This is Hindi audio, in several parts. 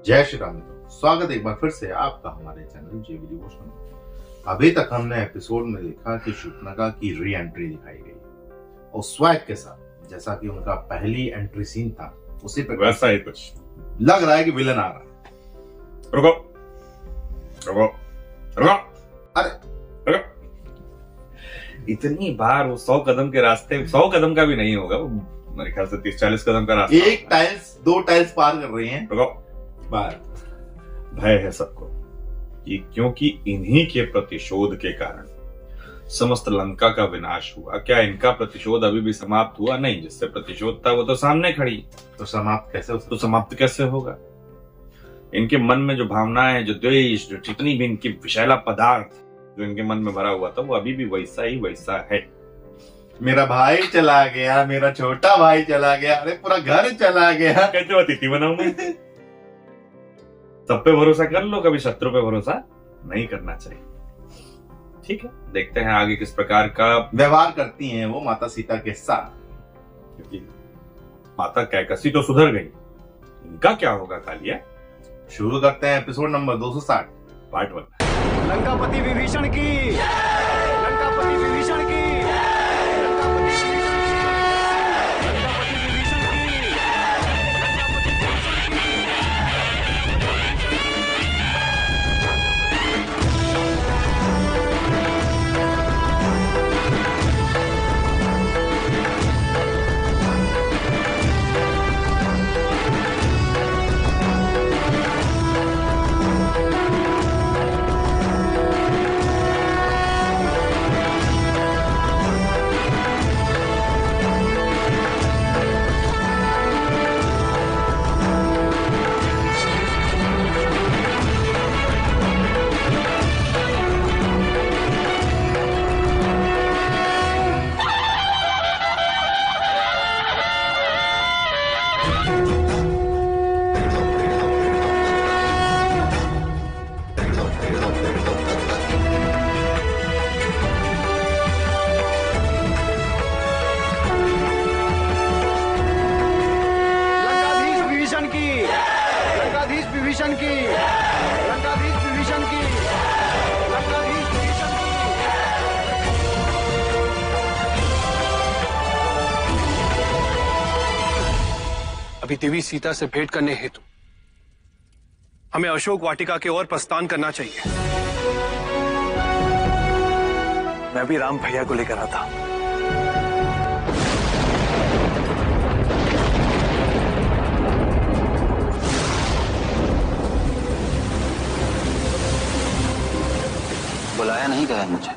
जय श्री राम मित्रों, स्वागत एक बार फिर से आपका हमारे चैनल जेवी डिवोशन में। अभी तक हमने एपिसोड में देखा कि शूर्पणखा की री एंट्री दिखाई गई और स्वैग के साथ, जैसा कि उनका पहली एंट्री सीन था उसी पे वैसा ही कुछ लग रहा है कि विलन आ रहा है। रुको रुको रुको, अरे रुको। इतनी बार वो 100 कदम के रास्ते, 100 कदम का भी नहीं होगा वो, मेरे ख्याल से 30-40 कदम का रास्ता, एक टाइल्स 2 टाइल्स पार कर रही हैं। रुको। भय है सबको कि क्योंकि इन्हीं के प्रतिशोध के कारण समस्त लंका का विनाश हुआ। क्या इनका प्रतिशोध अभी भी समाप्त हुआ? नहीं। जिससे प्रतिशोध था वो तो सामने खड़ी, तो समाप्त कैसे हो? तो समाप्त कैसे होगा? इनके मन में जो भावनाएं, जो द्वेष, जो जितनी भी इनकी विषैला पदार्थ जो इनके मन में भरा हुआ था, वो अभी भी वैसा है। मेरा भाई चला गया, मेरा छोटा भाई चला गया, अरे पूरा घर चला गया। कैसे वो तिथि बनाऊं मैं? सब पे भरोसा कर लो, कभी शत्रु पे भरोसा नहीं करना चाहिए। ठीक है, देखते हैं आगे किस प्रकार का व्यवहार करती हैं वो माता सीता के साथ। क्योंकि माता कैकसी तो सुधर गई, इनका क्या होगा कालिया? शुरू करते हैं एपिसोड नंबर 260 पार्ट 1। लंकापति विभीषण की, लंकापति विभीषण की, विभीषण की, लंकाधीश विभीषण की, लंकाधीश विभीषण की। अभी देवी सीता से भेंट करने हेतु हमें अशोक वाटिका की ओर प्रस्थान करना चाहिए। मैं भी राम भैया को लेकर आता। बुलाया नहीं गया मुझे।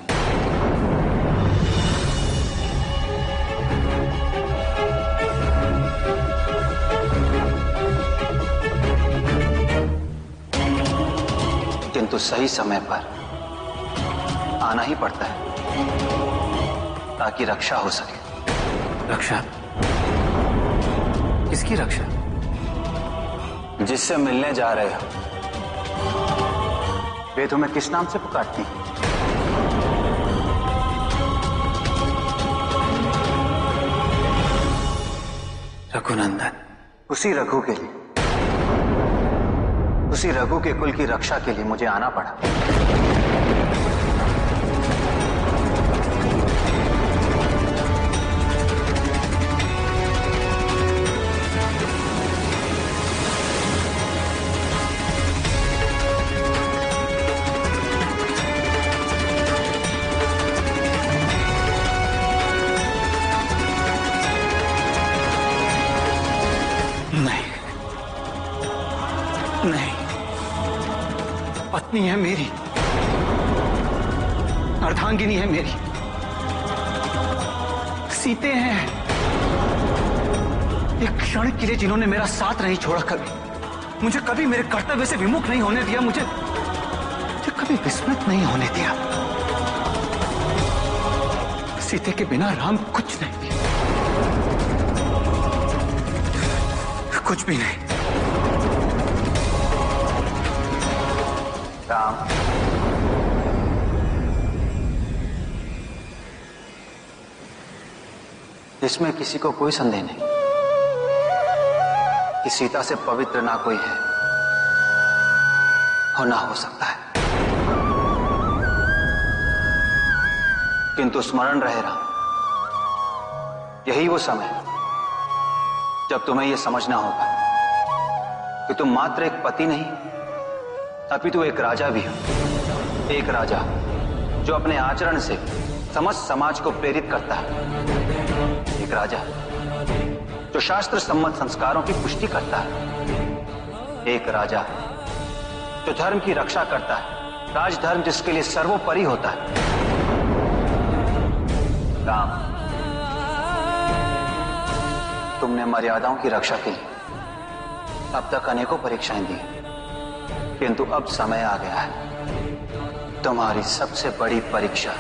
किंतु सही समय पर आना ही पड़ता है ताकि रक्षा हो सके। रक्षा? किसकी रक्षा? जिससे मिलने जा रहे हो वे तुम्हें किस नाम से पुकारती हैं? रघुनंदन। उसी रघु के लिए, उसी रघु के कुल की रक्षा के लिए मुझे आना पड़ा। नहीं, पत्नी है मेरी, अर्धांगिनी है मेरी, सीते हैं। एक क्षण के लिए जिन्होंने मेरा साथ नहीं छोड़ा, कभी मुझे, कभी मेरे कर्तव्य से विमुख नहीं होने दिया, मुझे कभी विस्मृत नहीं होने दिया। सीते के बिना राम कुछ नहीं, कुछ भी नहीं। राम, इसमें किसी को कोई संदेह नहीं कि सीता से पवित्र ना कोई है होना हो सकता है, किंतु स्मरण रहे राम, यही वो समय है जब तुम्हें यह समझना होगा कि तुम मात्र एक पति नहीं, अपितु एक राजा भी हो। एक राजा जो अपने आचरण से समस्त समाज को प्रेरित करता है। एक राजा जो शास्त्र सम्मत संस्कारों की पुष्टि करता है। एक राजा जो धर्म की रक्षा करता है, राजधर्म जिसके लिए सर्वोपरि होता है। राम, तुमने मर्यादाओं की रक्षा के लिए अब तक अनेकों परीक्षाएं दी, किंतु अब समय आ गया है तुम्हारी सबसे बड़ी परीक्षा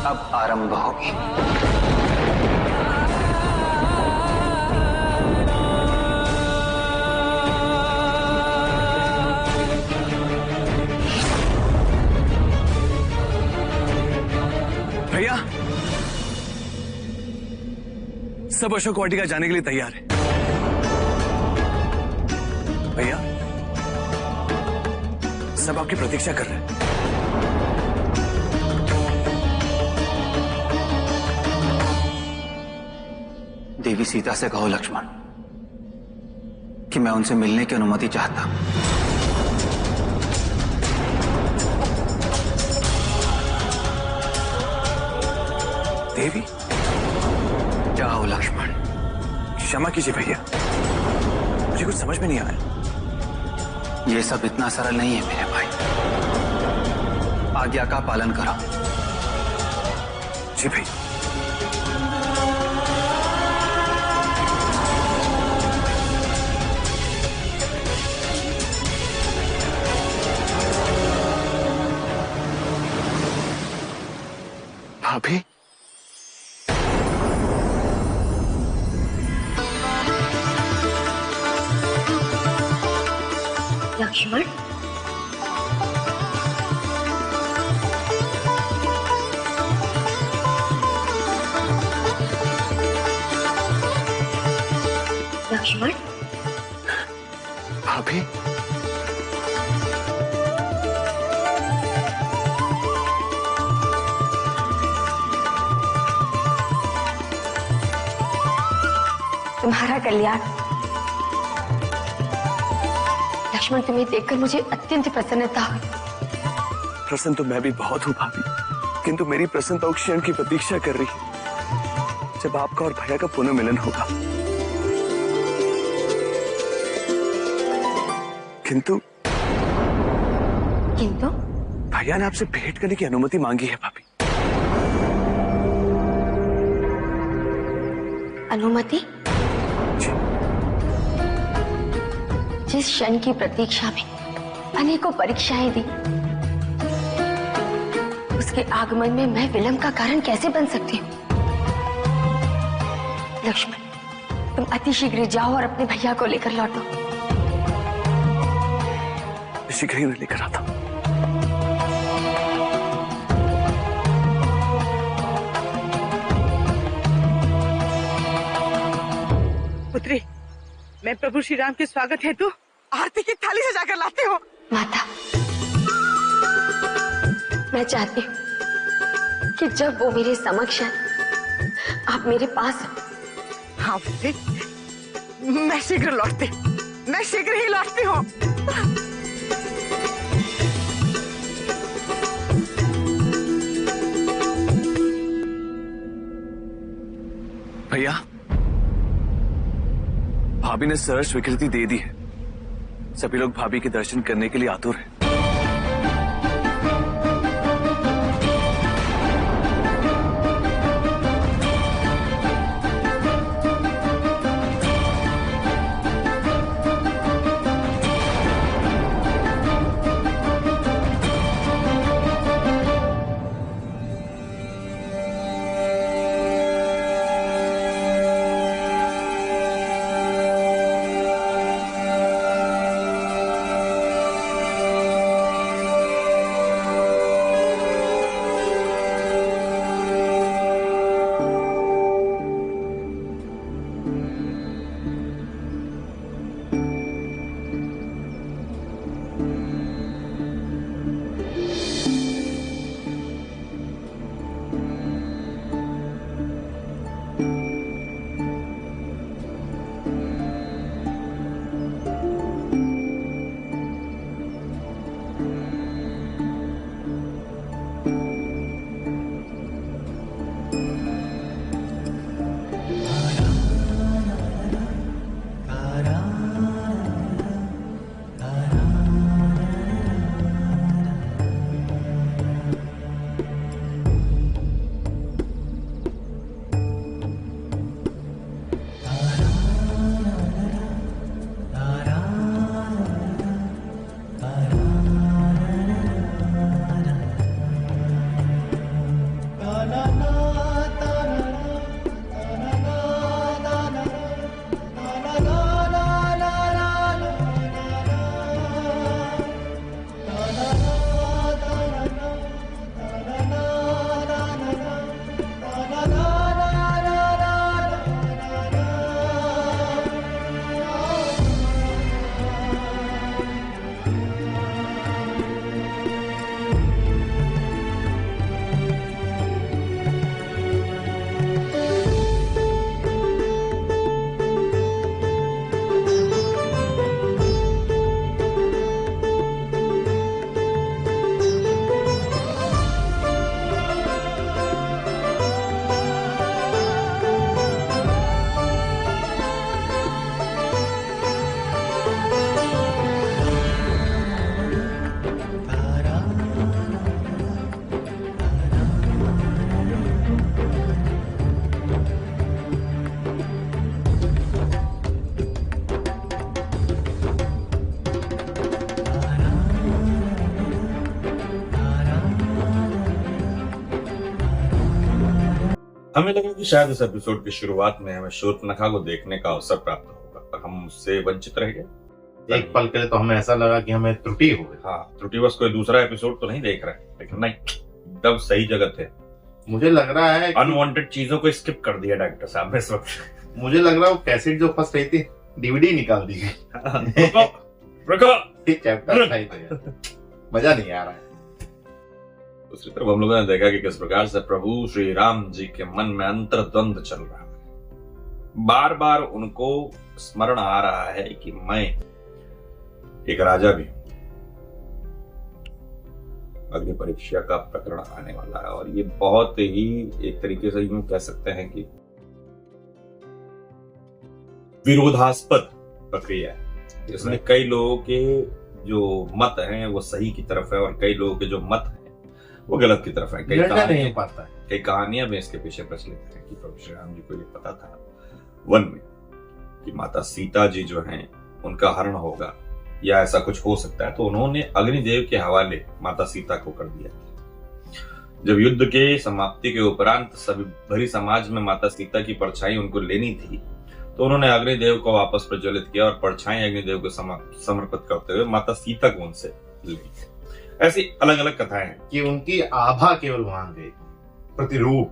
अब आरंभ होगी। भैया, सब अशोक वाटिका जाने के लिए तैयार है। भैया, सब आपकी प्रतीक्षा कर रहे हैं। देवी सीता से कहो लक्ष्मण कि मैं उनसे मिलने की अनुमति चाहता हूं। देवी? जाओ लक्ष्मण। क्षमा कीजिए भैया, मुझे कुछ समझ में नहीं आया। यह सब इतना सरल नहीं है मेरे भाई, आज्ञा का पालन करो। जी भैया। भाभी, लक्ष्मण, लक्ष्मण, भाभी, तुम्हारा कल्याण। लक्ष्मण, तुम्हें देखकर मुझे अत्यंत प्रसन्नता हुई। प्रसन्न तो मैं भी बहुत हूं भाभी, किंतु मेरी प्रसन्नता उस क्षण की प्रतीक्षा कर रही है जब आपका और भैया का पुनः मिलन होगा। किंतु किंतु भैया ने आपसे भेंट करने की अनुमति मांगी है भाभी। अनुमति? जी। जिस क्षण की प्रतीक्षा में अनेकों परीक्षाएं दी, उसके आगमन में मैं विलंब का कारण कैसे बन सकती हूँ? लक्ष्मण, तुम अतिशीघ्र जाओ और अपने भैया को लेकर लौटो। शीघ्र ही लेकर आता हूं। पुत्री, मैं प्रभु श्री राम के स्वागत हेतु आरती की थाली सजाकर लाती हूँ। माता, मैं चाहती हूँ कि जब वो मेरे समक्ष है, आप मेरे पास हो। हाँ पुत्री, मैं शीघ्र ही लौटती हूँ। भैया, भाभी ने सहर्ष स्वीकृति दे दी है। सभी लोग भाभी के दर्शन करने के लिए आतुर हैं। हमें लगा कि शायद इस एपिसोड की शुरुआत में हमें शूर्पणखा को देखने का अवसर प्राप्त होगा, पर हम उससे वंचित रह गए। एक पल के लिए तो हमें ऐसा लगा कि हमें त्रुटि हो गई। हाँ, त्रुटिवश कोई दूसरा एपिसोड तो नहीं देख रहे, लेकिन नहीं, एकदम सही जगह थे। मुझे लग रहा है अनवांटेड चीजों को स्किप कर दिया डायरेक्टर साहब ने इस वक्त। मुझे लग रहा है वो कैसेट जो फंस रही थी डीवीडी निकाल दी गई। रुको चैप्टर था ही तो यार, मजा नहीं आ रहा है। दूसरी तरफ हम लोगों ने देखा कि किस प्रकार से प्रभु श्री राम जी के मन में अंतर्द्वंद चल रहा है। बार बार उनको स्मरण आ रहा है कि मैं एक राजा भी हूं। अग्नि परीक्षा का प्रकरण आने वाला है और ये बहुत ही एक तरीके से यूं कह सकते हैं कि विरोधास्पद प्रक्रिया है, जिसमें कई लोगों के जो मत हैं वो सही की तरफ है और कई लोगों के जो मत हैं वो गलत की तरफ है। कई कहानियां भी इसके पीछे प्रचलित है कि प्रभु श्री राम जी को ये पता था वन में कि माता सीता जी जो हैं उनका हरण होगा या ऐसा कुछ हो सकता है, तो उन्होंने अग्निदेव के हवाले माता सीता को कर दिया। जब युद्ध के समाप्ति के उपरांत सभी भरी समाज में माता सीता की परछाई उनको लेनी थी, तो उन्होंने अग्निदेव को वापस प्रज्वलित किया और परछाई अग्निदेव को समर्पित करते हुए माता सीता को उनसे ली। ऐसी अलग अलग कथाएं हैं कि उनकी आभा केवल वहां गई, प्रतिरूप।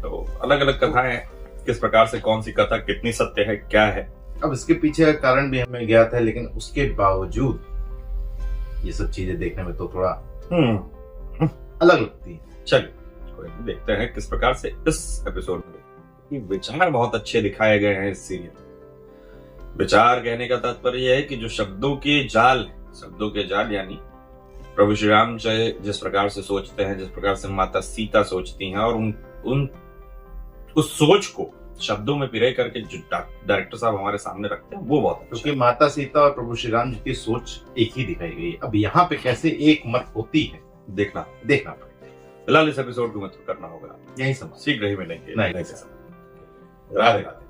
तो अलग अलग कथाएं हैं, किस प्रकार से कौन सी कथा कितनी सत्य है, क्या है। अब इसके पीछे का कारण भी हमें ज्ञात है, लेकिन उसके बावजूद ये सब चीजें देखने में तो थोड़ा अलग लगती है। चलिए कोई नहीं, देखते हैं किस प्रकार से इस एपिसोड में ये विचार बहुत अच्छे दिखाए गए हैं इस सीरियल। विचार कहने का तात्पर्य यह है कि जो शब्दों के जाल यानी प्रभु श्री राम जिस प्रकार से सोचते हैं, जिस प्रकार से माता सीता सोचती हैं, और उन उस सोच को शब्दों में पिरोए करके जो डायरेक्टर साहब हमारे सामने रखते हैं वो बहुत अच्छा। क्योंकि माता सीता और प्रभु श्री राम जी की सोच एक ही दिखाई गई। अब यहाँ पे कैसे एक मत होती है देखना पड़ेगा। फिलहाल इस एपिसोड को मत करना होगा, यही समझ शीघ्र ही मिलेंगे। नहीं राधे राधे।